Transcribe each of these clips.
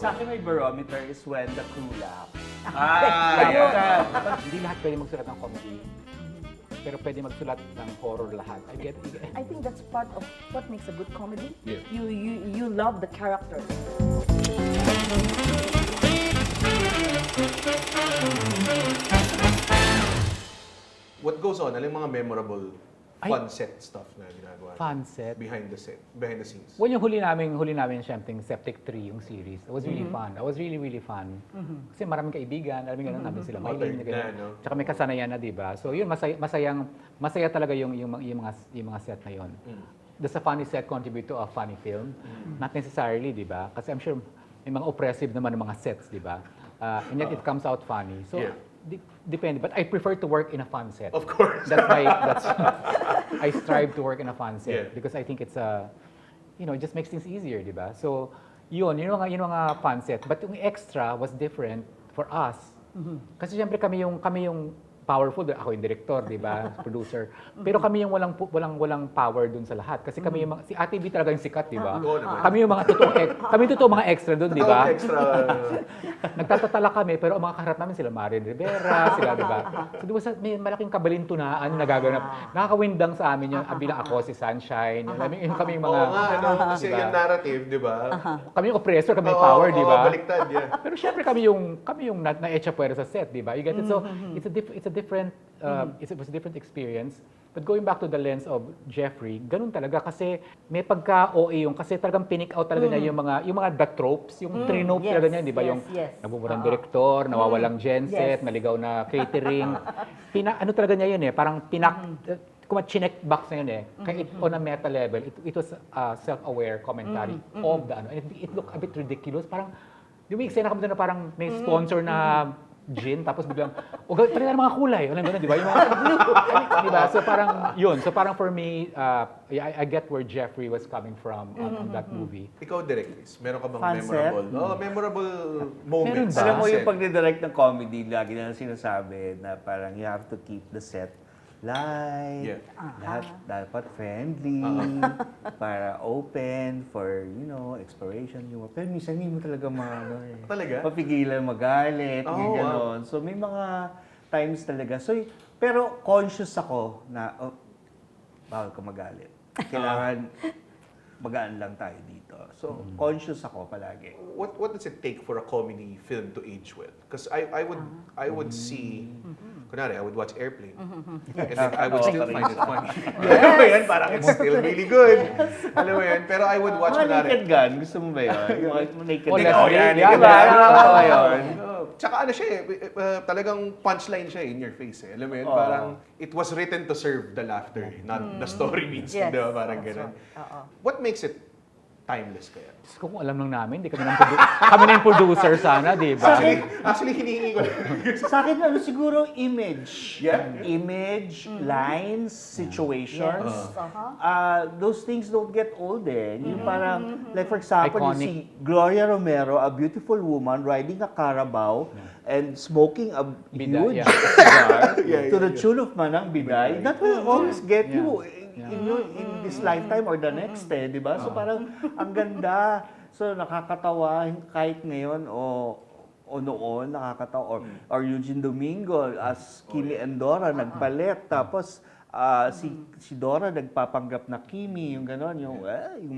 Sa akin may barometer is when the crew laughs. Hindi lahat pwede magsulat ng comedy. Pero pwede magsulat ng horror lahat. I think that's part of what makes a good comedy. Yeah. You love the characters. What goes on? Alam yung mga memorable fun set stuff na ginagawa? Fun set? Behind the scenes. Well, yung huli namin syempre, Septic 3, yung series. It was really fun. It was really, really fun. Kasi maraming kaibigan, alam ganun namin sila. Alternate May na, no? Tsaka may kasanayan na, di ba? So yun, masaya talaga yung mga set na yun. Does a funny set contribute to a funny film? Not necessarily, di ba? Kasi I'm sure may mga oppressive naman ng mga sets, di ba? And yet it comes out funny. So, depende. But I prefer to work in a fun set. Of course. I strive to work in a fun set Yeah. because I think it's it just makes things easier, di ba? So, yun mga fun set. But yung extra was different for us. Kasi siyempre kami yung powerful, ako yung director, di ba? Producer. Pero kami yung walang power dun sa lahat. Kasi kami yung si Ate B talaga yung sikat, di ba? Oo naman. Kami yung mga totoong mga extra dun, di ba? Extra. Nagtatatala kami, pero ang mga kaharap namin sila Marlon, Rivera, sila, di ba? So, di ba, may malaking kabalintunaan na nagaganap. Nakakawindang sa amin yung bilang ako, si Sunshine. Kami yung mga... Oo nga, kasi diba? yung narrative, di ba? Kami yung oppressor, kami yung power, di ba? Baliktad, yeah. Pero syempre kami yung na-etcha puwera sa set, di ba? You get it? So, it was a different experience. But going back to the lens of Jeffrey, ganun talaga kasi may pagka-OA yung kasi talagang pinick out talaga niya yung mga the tropes, yung three-nope yes, talaga niya, di ba? yes, Yung yes. nabubulang direktor, nawawalang genset, Yes. naligaw na catering. Ano talaga niya yun parang chinek box na yun Kaya on a meta level, it was a self-aware commentary of the and it looked a bit ridiculous. Parang, yung eksena kami doon na parang may sponsor na gin, tapos biglang, pwede na mga kulay. Walang gano'n, di ba? Yung mga blue. Di ba? So parang, yun. So parang for me, I get where Jeffrey was coming from on that movie. Ikaw, directors, meron ka bang Fun set? memorable moments? Meron ba? Alam mo yung pagdidirect ng comedy, lagi na sinasabi na parang you have to keep the set light, Yeah. lahat dapat friendly, para open for, exploration, humor. Pero minsan hindi mo talaga Talaga? mapigilan magalit, Oh, yung gano'n. So may mga times talaga. So, pero conscious ako na, bawal ka magalit. Kailangan magaan lang tayo dito. So, conscious ako palagi. What does it take for a comedy film to age well? Because I would see, kunwari, I would watch Airplane, and then I would still find it funny. Alam mo yan, parang it's still really good. Alam mo yan, pero I would watch, Mga kunwari, Naked Gun, gusto mo ba yun? Yung Naked Gun. Oh, yan, Di ba? Naked Gun. Nakakatawa ba yun? Tsaka ano siya talagang punchline siya in your face Alam mo yun, Oo. parang it was written to serve the laughter, not the story means, Yes. di ba? Parang gano'n. What makes it timeless kaya? Kung alam lang namin, kami na yung producer sana, di ba? Actually, hinihingi ko lang. Sa akin, siguro image. Yeah. Image, lines, situations. Yes. Those things don't get old Yung parang, like for example, you Iconic. see Gloria Romero, a beautiful woman riding a Carabao and smoking a Biday, huge yeah. cigar Yeah, to the yeah. tune of Manang Biday. That will always get Yeah. you in this lifetime or the next di ba? So parang ang ganda. So nakakatawa kahit ngayon o noon nakakatawa or Eugene Domingo as Kimi and Dora nagpalit tapos si Dora nagpapanggap na Kimi yung ganon yung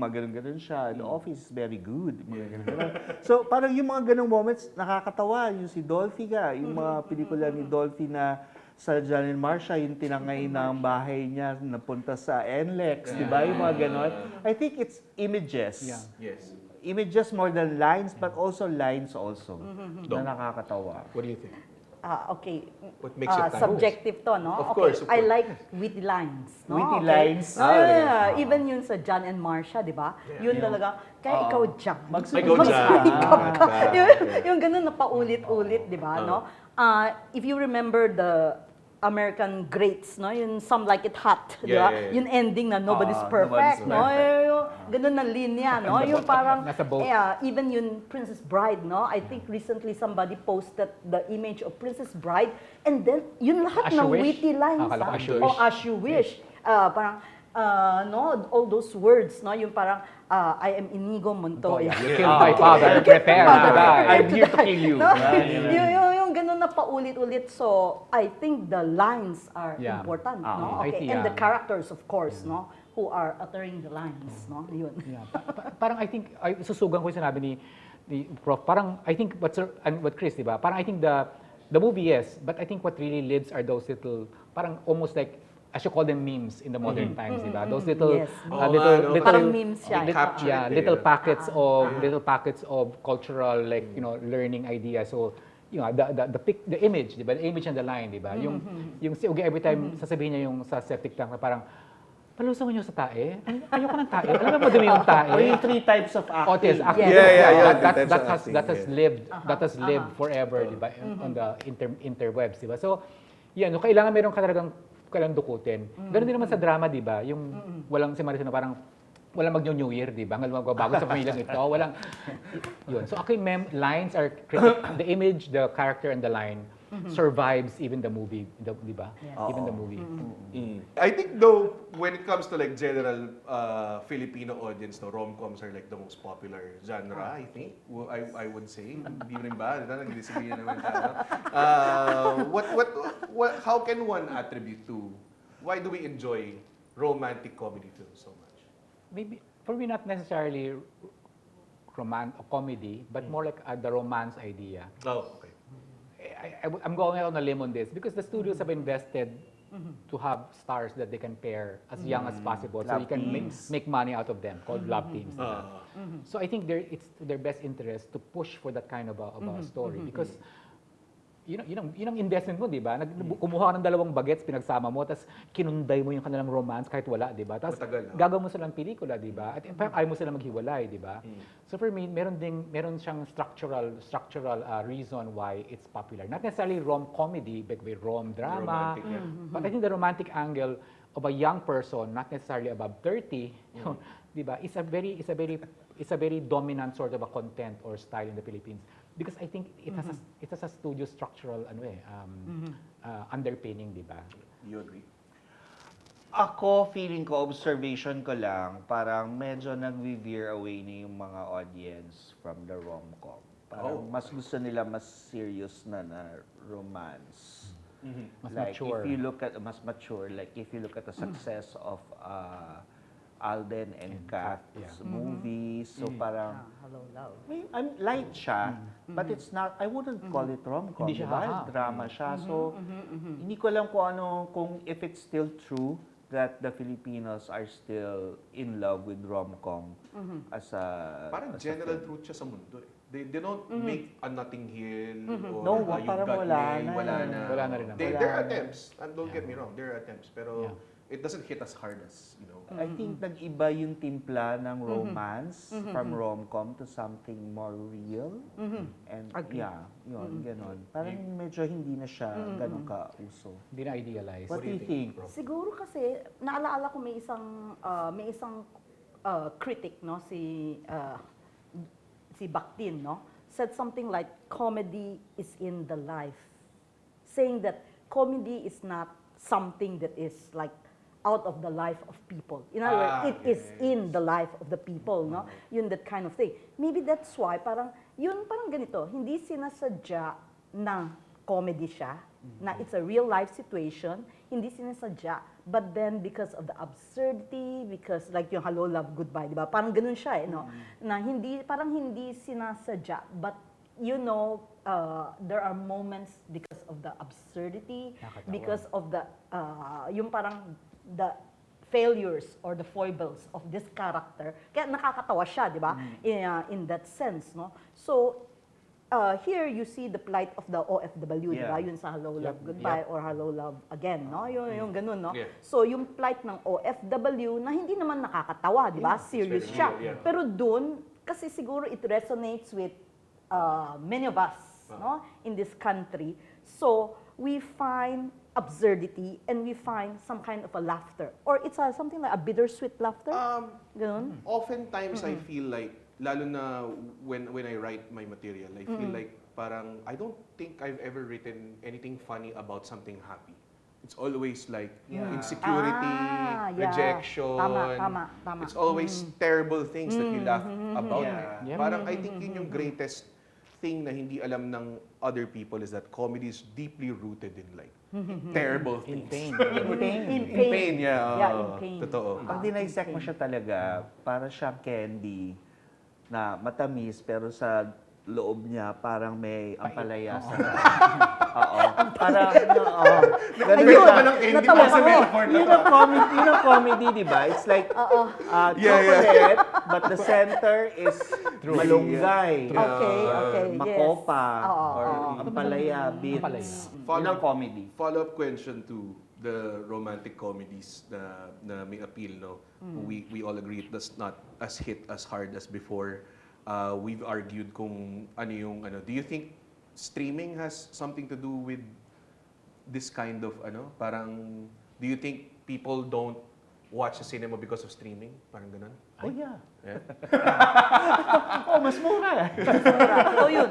mga ganon siya. The Office is very good. Mga ganon. So parang yung mga ganong moments nakakatawa yung si Dolphy yung mga pelikula ni Dolphy na sa John and Marcia, yung tinangay ng bahay niya, napunta sa NLEX, di ba? Yung mga ganon. I think it's images. Yeah. Yes. Images more than lines, but also lines also, na nakakatawa. What do you think? Okay. What makes it timeless? Subjective to, no? Of Okay, course, of I course. like witty lines. No? Witty Okay. lines. Even yun sa John and Marcia, di ba? Yun talaga, kaya ikaw John. Ikaw, John. Mag-speak up ka. Ah, yung ganun na paulit-ulit, di ba? No? If you remember the American Greats, no? Yung Some Like It Hot, di ba? Yeah. Yung ending na nobody's Nobody's perfect, no? perfect. Yung ganun na linya, no? Yung parang, Nasa boat. even yung Princess Bride, no? I think recently somebody posted the image of Princess Bride and then, yun lahat As You ng Wish? witty lines, Akala ko ha? As You O Wish. As You Wish. Parang, no, all those words, no, yung parang I am Inigo Montoya. You killed my father, prepare to die. I'm here to kill you. No? yung ganun na paulit-ulit. So, I think the lines are Yeah. important, no? I Okay, think, and the yeah. characters, of course, no, who are uttering the lines, no? Yun. Yeah. Parang I think, susugan ko yung sinabi ni Prof. Parang I think what Chris, di ba? Parang I think the movie, yes, but I think what really lives are those little, parang almost like, as you call them, memes in the modern times, di ba? Those little, Yes. Parang memes siya. They capture yeah, it, little eh. little packets of cultural, like, learning ideas. So, the image, di ba? The image and the line, di ba? Yung si Uge, every time sasabihin niya yung sa Septic Tank na parang, palusungan niyo sa tae? Ayoko ng tae. Alam mo madumi yung tae? Or yung 3 types of acting. Oh, yes, acting. Yeah. That has lived forever, di ba? On the interwebs, di ba? So, yan, kailangan meron ka talagang kailangan dukutin. Ganun din naman sa drama, di ba? Yung walang si Maricel na parang walang mag-New Year, di ba? Hanggang magbabago sa pamilyang ito. Walang, yun. So, ako yung lines are critic. The image, the character, and the line survives even the movie, di ba? Even the movie. I think though, when it comes to like general Filipino audience, no, rom-coms are like the most popular genre, I think. I would say. Hindi rin ba? Nag-disagree na naman tayo. How can one attribute to, why do we enjoy romantic comedy films so much? Maybe, for me, not necessarily comedy, but more like the romance idea. Oh, okay. I'm going out on a limb on this because the studios have invested to have stars that they can pair as young as possible, so Love you can teams. make money out of them, called love teams. So I think it's to their best interest to push for that kind of a story because yun ang investment mo, di ba? Kumuha ka ng 2 bagets, pinagsama mo, tapos kinunday mo yung kanilang romance kahit wala, di ba? Tapos Matagal, no? gagawin mo silang pelikula, di ba? At parang ayaw mo silang maghiwalay, di ba? So for me, meron siyang structural reason why it's popular. Not necessarily rom-comedy, but with rom-drama. Romantic, yeah. But I think the romantic angle of a young person, not necessarily above 30, di ba? It's a very dominant sort of a content or style in the Philippines. Because I think it has a studio structural underpinning, di ba? You agree? Ako, feeling ko, observation ko lang, parang medyo nag-veer away na yung mga audience from the rom-com. Parang mas gusto nila mas serious na romance. Mas Like, mature. if you look at, mas mature, like if you look at the success of Alden and Kath's movies, so parang, Hello, love. light siya, but it's not, I wouldn't call it rom-com, Hindi siya diba? haha. Drama siya. So, hindi ko alam kung if it's still true that the Filipinos are still in love with rom-com as a Parang as a general film. truth siya sa mundo eh. They don't make a Notting Hill or No, You've parang Got wala Mail, na wala eh. na. Wala na rin naman. There Wala are na. attempts, and don't get me wrong, there are attempts, pero it doesn't hit as hard as, I think nag-iba yung timpla ng romance from rom-com to something more real. And Agree. yun, ganon. Parang medyo hindi na siya ganon ka-uso. Hindi na idealize. What do you think? Siguro kasi naalala ko may isang critic, no, si Bakhtin, no, said something like comedy is in the life, saying that comedy is not something that is like out of the life of people. In other words, it is in the life of the people, no? Yun, that kind of thing. Maybe that's why parang ganito, hindi sinasadya na comedy siya, na it's a real life situation, hindi sinasadya, but then because of the absurdity, because like yung hello, love, goodbye, di ba? Parang ganun siya, no? Na parang hindi sinasadya, but there are moments because of the absurdity, Nakakatawa. because of the, yung parang the failures or the foibles of this character. Kaya nakakatawa siya, di ba? In that sense, no? So, here you see the plight of the OFW, di ba? Yeah. Yun sa Hello, Love, Goodbye or Hello, Love Again, no? Yung ganun, no? Yeah. So, yung plight ng OFW na hindi naman nakakatawa, di ba? Serious very siya. real, yeah. Pero dun, kasi siguro it resonates with many of us, no? In this country. So, we find absurdity and we find some kind of a laughter. Or it's something like a bittersweet laughter. Ganun. Oftentimes I feel like, lalo na when I write my material, I feel like parang I don't think I've ever written anything funny about something happy. it's always like insecurity, rejection. Tama. It's always terrible things that you laugh about. Yeah. Yeah. Parang I think yun yung greatest thing na hindi alam ng other people is that comedy is deeply rooted in like terrible In things. pain. In In pain, yeah. Yeah, in oo. pain. Totoo. Pag dinisect mo siya talaga, para siyang candy na matamis, pero sa loob niya parang may ampalaya sa Oo. Parang, oo. Ganun Ayun, siya. natawa Kasi ako. yun ang comedy, di ba? It's like chocolate, but the center is malunggay. Okay, yes. Makopa, Oo, or oo. ampalaya, beets. Ampalaya. Yun ang comedy. Follow-up question to the romantic comedies na may appeal, no? We all agree it does not as hit as hard as before. We've argued kung ano yung ano. Do you think streaming has something to do with this kind of ano? Parang do you think people don't watch the cinema because of streaming? Parang ganun? Oh, yeah. Yeah? Oh, mas mura.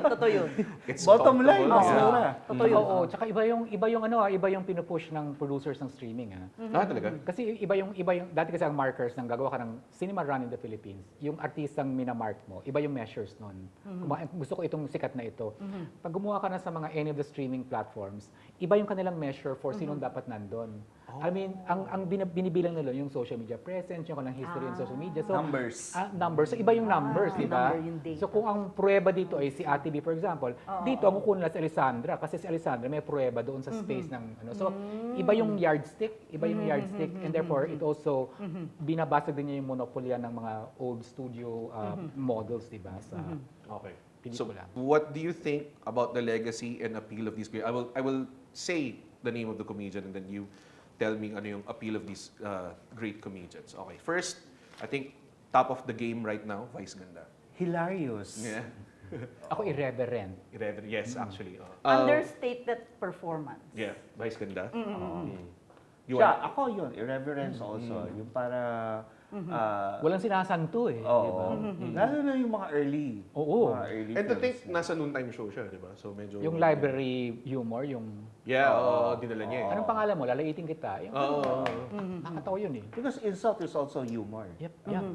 Totoo yun. It's Bottom line, comfortable. mas Oo. mura. Totoo yun. Oo, tsaka iba yung pinupush ng producers ng streaming. Talaga? Kasi iba yung dati kasi ang markers ng gagawa ka ng cinema run in the Philippines, yung artistang minamark mo, iba yung measures nun. Gusto ko itong sikat na ito. Pag gumawa ka na sa mga any of the streaming platforms, iba yung kanilang measure for sinong dapat nandun. I mean, ang binibilang nila yung social media presence, yung kanilang history in social media. So, Numbers. numbers. So, iba yung numbers, di ba? number, yung data. So, kung ang pruweba dito ay si Ate B, for example, dito ang kukunin nila si Alessandra kasi si Alessandra may pruweba doon sa space ng ano. So, iba yung yardstick, and therefore it also binabasag din niya yung monopolya ng mga old studio models, di ba? Sa Okay. So, pelikula. what do you think about the legacy and appeal of these great? I will say the name of the comedian and then you tell me ano yung appeal of these great comedians. Okay. First, I think top of the game right now, Vice Ganda. Hilarious. Yeah. Ako irreverent. Yes, actually. Understated performance. Yeah, Vice Ganda. You Siya, want- ako yun, irreverence also. Yung para, Walang sinasanto eh. di ba? lalo na yung mga early. Oo. Mga early And to films think, niya. nasa noontime show siya, di ba? So medyo... Yung library humor, yung Yeah, dinala niya eh. anong pangalan mo? Lalaitin kita. Yung Oo. nakakatawa yun eh. Because insult is also humor. Yep, yeah.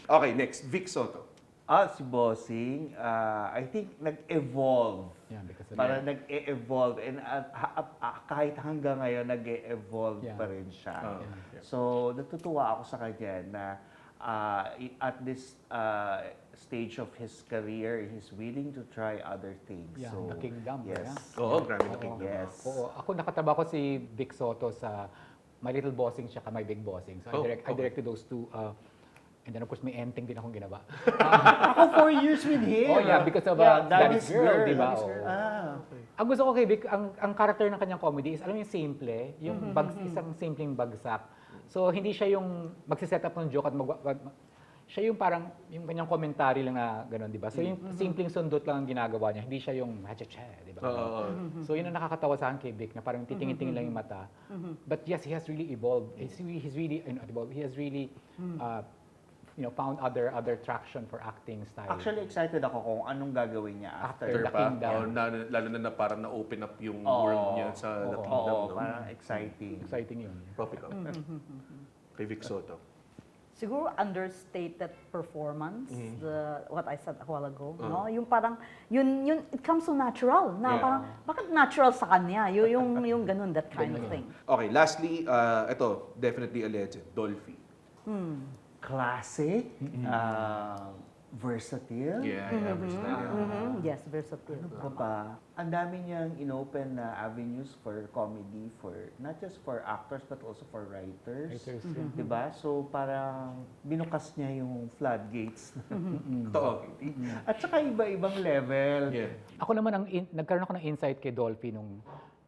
Okay, next, Vic Soto. Si Bossing, I think nag-evolve. Yeah, because of Para nag-e-evolve. And kahit hanggang ngayon, nag-e-evolve Yeah. pa rin siya. Yeah. So, natutuwa ako sa kanya na at this stage of his career, he's willing to try other things. Yeah, So, The Kingdom, Yes. yeah. Oo, grabe na kingdom. Yes. Oo, ako nakatrabaho ko si Vic Soto sa My Little Bossing siya My Big Bossing. So I directed those two. And then of course may Enteng din akong ginawa. Ako 4 years with him. Oh yeah, because of Daddy's Girl, di ba? Daddy's Girl. Oo. Ang gusto ko kay Vic, ang character ng kanyang comedy is, alam mo yung simple, yung isang simpleng bagsak. So hindi siya yung magsiset up ng joke at siya yung parang, yung kanyang commentary lang na gano'n, di ba? So yung simpleng sundot lang ang ginagawa niya, hindi siya yung hacha-cha, di ba? So yun ang nakakatawa sa akin kay Vic, na parang titingin-tingin lang yung mata. But yes, he has really evolved. He has really found other traction for acting style. Actually, excited ako kung anong gagawin niya after. The Kingdom. Lalo na parang na-open up yung Oo. world niya sa The Kingdom. Oo, no? parang exciting. Exciting yun. Tropical. Kay Vic Soto. Siguro understated performance, what I said a while ago, no? Yung parang yun it comes so natural na Yeah. parang bakit natural sa kanya? Yung ganun, that kind of thing. Okay, lastly, ito, definitely a legend, Dolphy. Classic, versatile. Yeah, versatile. Yes, versatile. Ano pa? Ang dami niyang inopen na avenues for comedy, for not just for actors but also for writers. Diba? So parang binukas niya yung floodgates. Totoo. At saka iba-ibang level. Yeah. Ako naman, nagkaroon ako ng insight kay Dolphy nung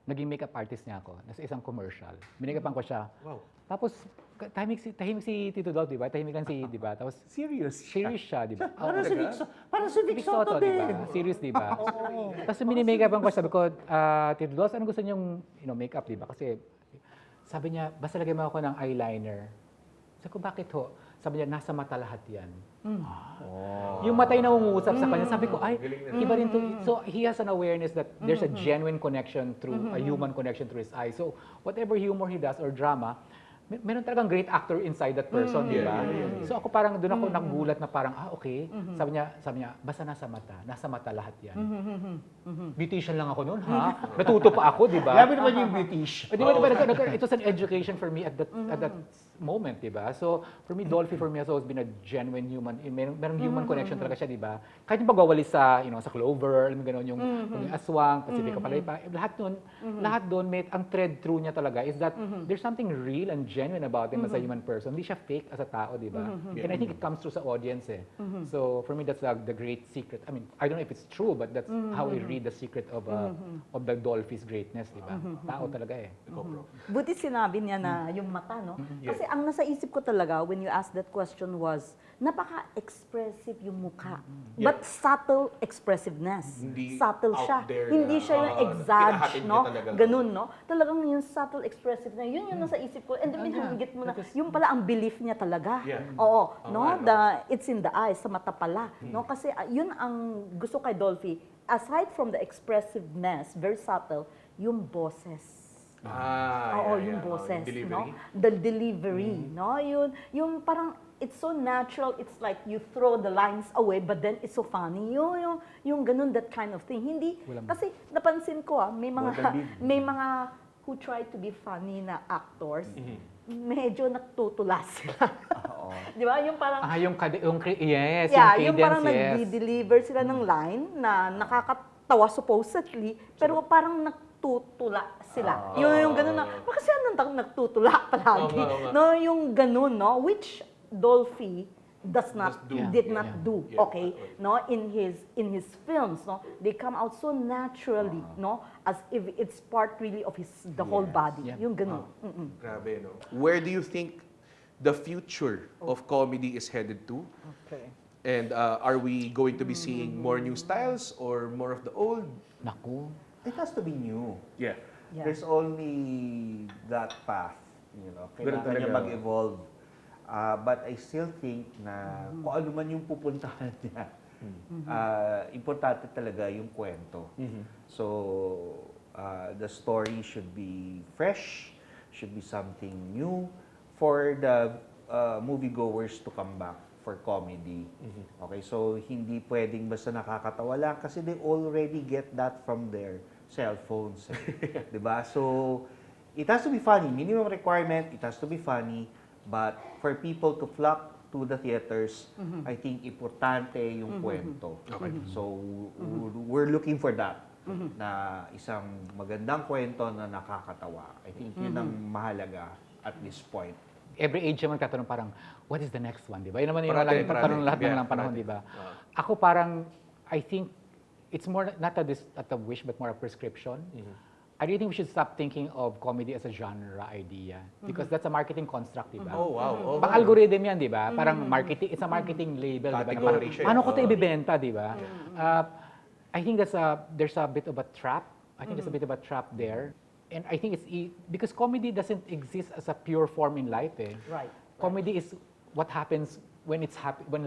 naging makeup artist niya ako, nasa isang commercial. Binikapan ko siya. Wow. Tapos, tahimik si Tito Dolph, di ba? Tahimik lang di ba? Tapos, Serious. serious siya, di ba? Parang si Vic Soto di din. ba? Serious, di ba? Tapos, mini-makeupan ko, sabi ko, Tito Dolph, anong gusto niyong makeup, di ba? Kasi, sabi niya, basta lagay mo ako ng eyeliner. Sabi ko, bakit ho? sabi niya, nasa mata lahat yan. Oh. Yung matay na umuusap sa kanya, sabi ko, ay, Galing na. iba rin to. So, he has an awareness that there's a genuine connection through, a human connection through his eyes. So, whatever humor he does or drama, meron talagang great actor inside that person, di ba? So, ako parang, doon ako nagulat na parang, okay. Sabi niya, basta nasa mata lahat yan. Beautician lang ako noon, ha? Natuto pa ako, di ba? Grabe naman yung British. Di ba, it was an education for me at that moment, di ba? So, for me, Dolphy for me has always been a genuine human, merong human connection talaga siya, di ba? Kahit yung pagwawali sa Clover, alam mo gano'n, yung Aswang, Pacifica Palaypa, lahat doon, ang thread through niya talaga is that there's something real and genuine about him as a human person. Hindi siya fake as a tao, di ba? And I think it comes through sa audience, eh. So, for me, that's the great secret. I mean, I don't know if it's true, but that's how we read the secret of the Dolphy's greatness, di ba? Tao talaga, eh. Ikaw, bro. Buti sinabi niya na yung mata, no? Kasi ang nasa isip ko talaga when you asked that question was, napaka-expressive yung mukha. But subtle expressiveness. Hindi Subtle out siya. there Hindi na, siya yung pinahatid exage, niya no? talaga. Ganun, no? Talagang yung subtle expressiveness, yun yung nasa isip ko. And then binanggit mo na, yung pala ang belief niya talaga. Yeah. Oo, no? nga, It's in the eyes, sa mata pala. No? Kasi yun ang gusto kay Dolphy. Aside from the expressiveness, very subtle, yung boses. Oo, yung boses, Delivery. no? The delivery, no? Yung parang it's so natural, it's like you throw the lines away but then it's so funny. Yung ganun, that kind of thing. Hindi kasi napansin ko may mga who try to be funny na actors. Medyo nagtutula sila. Di ba? Yung parang Yes, yung cadence, parang yes. nagdi-deliver sila ng line na nakakatawa supposedly, pero parang nagtutula sila. Yung ganun na, kasi anong nagtutula palagi? Oo nga. No, yung ganun, no? Which Dolphy did not do, Yeah. okay? No, in his films, no, they come out so naturally, no, as if it's part really of the whole body. Yeah. Yung ganun. Grabe, no? Where do you think the future of comedy is headed to? Okay. And are we going to be seeing more new styles or more of the old? Naku. It has to be new. Yeah. Yeah. There's only that path, Ganun Kailangan niya talaga. mag-evolve. But I still think na kung ano man yung pupuntahan niya, importante talaga yung kwento. So, the story should be fresh, should be something new for the moviegoers to come back for comedy. Okay, so hindi pwedeng basta nakakatawa lang kasi they already get that from their cell phones. 'Di ba? So, it has to be funny. Minimum requirement, it has to be funny. But for people to flock to the theaters, I think importante yung kwento. Okay. So, we're looking for that. Na isang magandang kwento na nakakatawa. I think yun ang mahalaga at this point. Every age naman tatanong parang, what is the next one, di ba? Yun naman yung Parati, laging parati. tatanong lahat ng Yeah, mga panahon, parati. di ba? Ako parang, I think, it's more not at a wish, but more a prescription. I really think we should stop thinking of comedy as a genre idea. Because that's a marketing construct, di ba? Oh, wow. Pang algorithm yan, di ba? Parang marketing, it's a marketing label, di ba? Category Parang, siya. paano ko ito ibibenta, di ba? I think there's a bit of a trap. I think there's a bit of a trap there. And I think because comedy doesn't exist as a pure form in life, eh. Right. Comedy is what happens when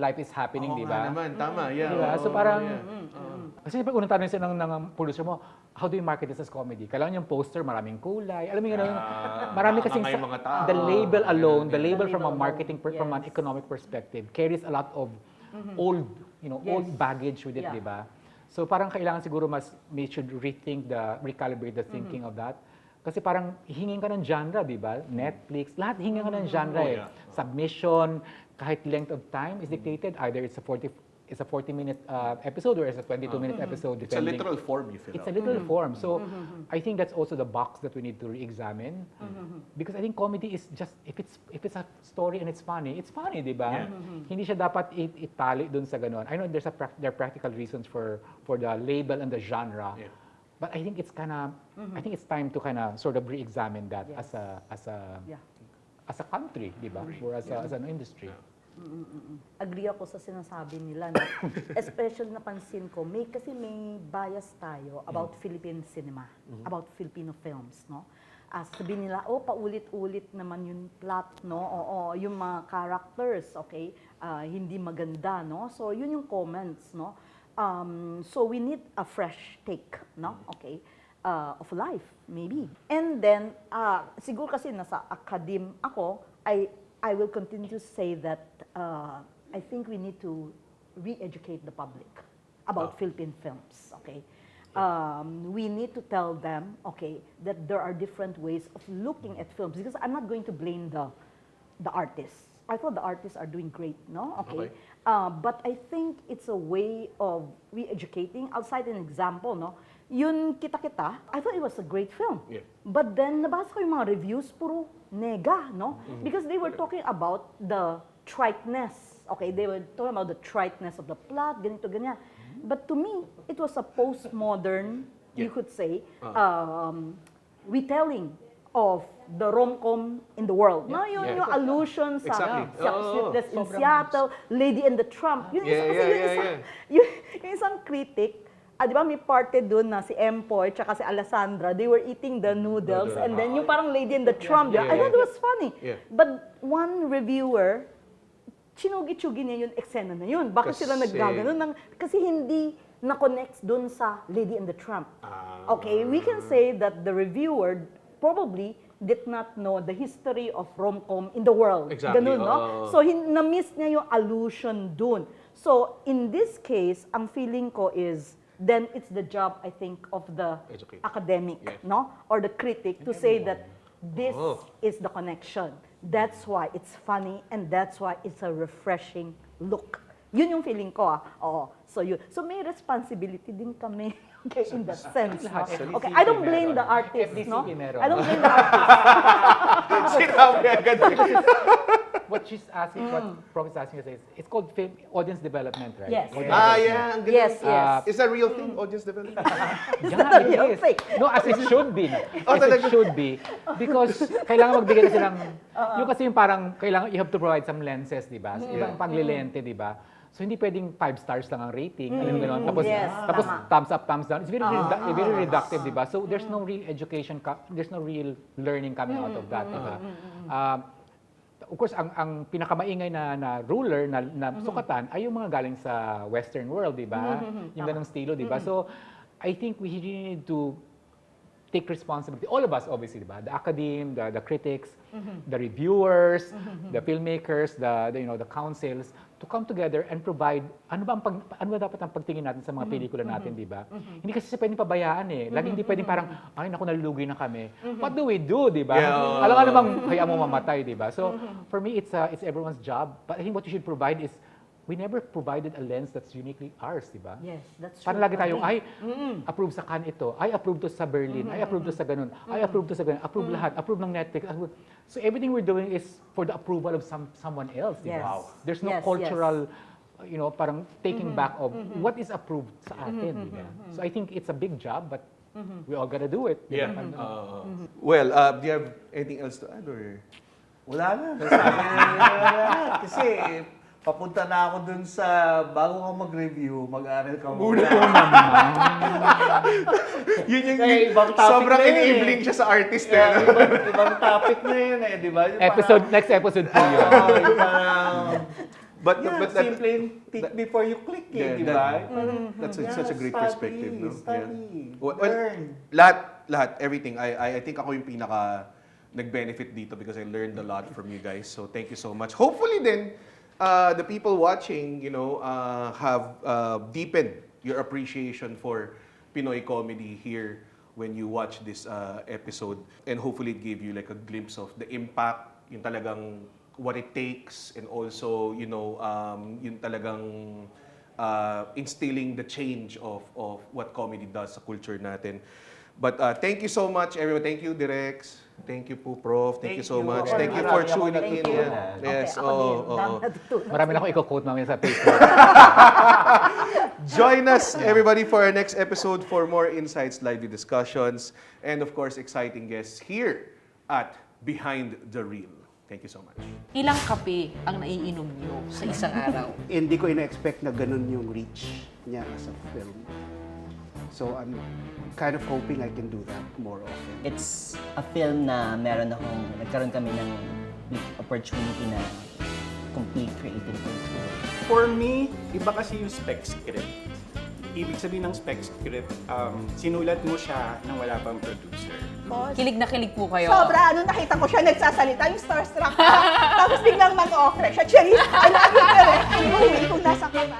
life is happening, Oo di nga ba? naman, tama. Yeah. Diba? So Oo, parang, yeah. kasi pag unang tanong siya ng producer mo, how do you market this as comedy? Kailangan yung poster, maraming kulay. Alam mo yun, marami kasing maangay mga tao. the label alone, the label The from a label marketing, alone, from an yes. economic perspective, carries a lot of old, old Yes. baggage with it, Yeah. di ba? So parang kailangan siguro we should recalibrate the thinking of that. Kasi parang hingin ka ng genre, di ba? Netflix, lahat hingin ka ng genre eh. yeah. Submission, kahit length of time is dictated. Either it's a 40-minute episode or it's a 22-minute episode. It's a Depending. literal form you fill It's out. a literal form. So I think that's also the box that we need to re-examine. Because I think comedy is just, if it's a story and it's funny, di ba? Yeah. Hindi siya dapat itali dun sa ganon. I know there are practical reasons for the label and the genre. Yeah. But I think it's I think it's time to kind of sort of re-examine that Yes. Yeah. as a country, di ba? Or as an industry. Agree ako sa sinasabi nila. No? Especially napansin ko, kasi may bias tayo about Philippine cinema, about Filipino films. No? sabihin nila, oh, paulit-ulit naman yung plot, no? Oo, yung mga characters, okay? Hindi maganda, no? So, yun yung comments, no? So, we need a fresh take, no? Okay? Of life, maybe. And then, siguro kasi nasa academe ako, I will continue to say that I think we need to re-educate the public about Philippine films, okay? We need to tell them, okay, that there are different ways of looking at films, because I'm not going to blame the artists. I thought the artists are doing great, no? Okay. But I think it's a way of re-educating. I'll cite an example, no? Yun Kita-Kita, I thought it was a great film. Yeah. But then, nabasa ko yung mga reviews, puro nega, no? Because they were talking about the triteness. Okay, they were talking about the triteness of the plot, ganito, ganyan. But to me, it was a postmodern, you could say, retelling of the rom-com in the world. No, yung allusion sa Sleepless in Seattle, Lady and the Tramp. Yung isang critic, di ba may parte doon na si Empoy tsaka si Alessandra, they were eating the noodles and then yung parang Lady and the Tramp, I thought it was funny. But one reviewer, chinugi-chugi niya yung eksena na yun. Bakit sila naggaganon? Kasi hindi na-connect doon sa Lady and the Tramp. Okay, we can say that the reviewer probably did not know the history of rom-com in the world. Exactly. Ganun, no? So, na-miss niya yung allusion doon. So, in this case, ang feeling ko is, then it's the job, I think, of the academic, no? Or the critic to say that this is the connection. That's why it's funny and that's why it's a refreshing look. Yun yung feeling ko, Oo. So may responsibility din kami in that sense. No? Okay, I don't blame the artist, no? I don't blame the artist. Sinabi agad. What she's asking, what Prof is asking is, it's called film audience development, right? Yes. Yeah. Ang galing. Yes. Is that real thing, audience development? Yeah, it is. No, as it should be. As it should be. Because kailangan magbigay kasi ng, yung kasi yung parang, kailangan, you have to provide some lenses, di ba? Ibang paglilente, di ba? So hindi pwedeng 5 stars lang ang rating, alam mo gano'n. Tapos thumbs up, thumbs down. It's very very reductive, di ba? So there's no real education, there's no real learning coming out of that, di ba? Of course, ang pinakamaingay na ruler na sukatan ay yung mga galing sa Western world, di ba? Yung ganong estilo, di ba? So I think we really need to take responsibility. All of us, obviously, di ba? The academe, the critics, the reviewers, the filmmakers, the councils, to come together and provide ano ba dapat ang pagtingin natin sa mga pelikula natin, di ba? Hindi kasi pwedeng pabayaan eh. Lagi hindi pwedeng parang, ay naku, nalulugi na kami. What do we do, di ba? Alam nga namang hayaan mo mamatay, di ba? So for me, it's everyone's job. But I think what you should provide is, we never provided a lens that's uniquely ours, di ba? Yes, that's true. Parang lagi tayong, ay, approve sa Cannes ito, ay, approve to sa Berlin, ay, approve to sa ganun, ay, approve to sa ganun, approve lahat, approve ng Netflix. So everything we're doing is for the approval of someone else, di ba? Yes. There's no cultural, parang taking back of what is approved sa atin, di ba? So I think it's a big job, but we all gotta do it. Yeah. Well, do you have anything else to add? Or? Wala na. Kasi papunta na ako dun sa, bago ka mag-review, mag-aaral ka muna. Yun yung ibang topic sobrang na yun enabling siya sa artist. Ibang topic na yun di ba? Next episode po yun. But simple yung think before you click di ba? That's such a great perspective, no? Study, learn. Lahat, everything. I think ako yung pinaka nag-benefit dito because I learned a lot from you guys. So thank you so much. Hopefully then, the people watching, have deepened your appreciation for Pinoy comedy here when you watch this episode. And hopefully it gave you like a glimpse of the impact, yung talagang what it takes, and also, yung talagang instilling the change of what comedy does sa culture natin. But thank you so much, everyone. Thank you, Direx. Thank you po, Prof. Thank you so much. Thank you for tuning in. Yes. Marami na akong i-quote mamaya sa Facebook. Join us, everybody, for our next episode for more insights, lively discussions, and of course, exciting guests here at Behind the Reel. Thank you so much. Ilang kape ang naiinom niyo sa isang araw? Hindi ko ina-expect na ganun yung reach niya as a film. So I'm kind of hoping I can do that more often. It's a film na nagkaroon kami ng big opportunity na complete creative control. For me, iba kasi yung spec script. Ibig sabihin ng spec script, sinulat mo siya nang wala pang producer. Kilig na kilig po kayo. Sobra, nakita ko siya nagsasalita, yung starstruck ka. Tapos biglang mag-okre siya. Cherry, I love you, Cherry. Kung nasa ka ba?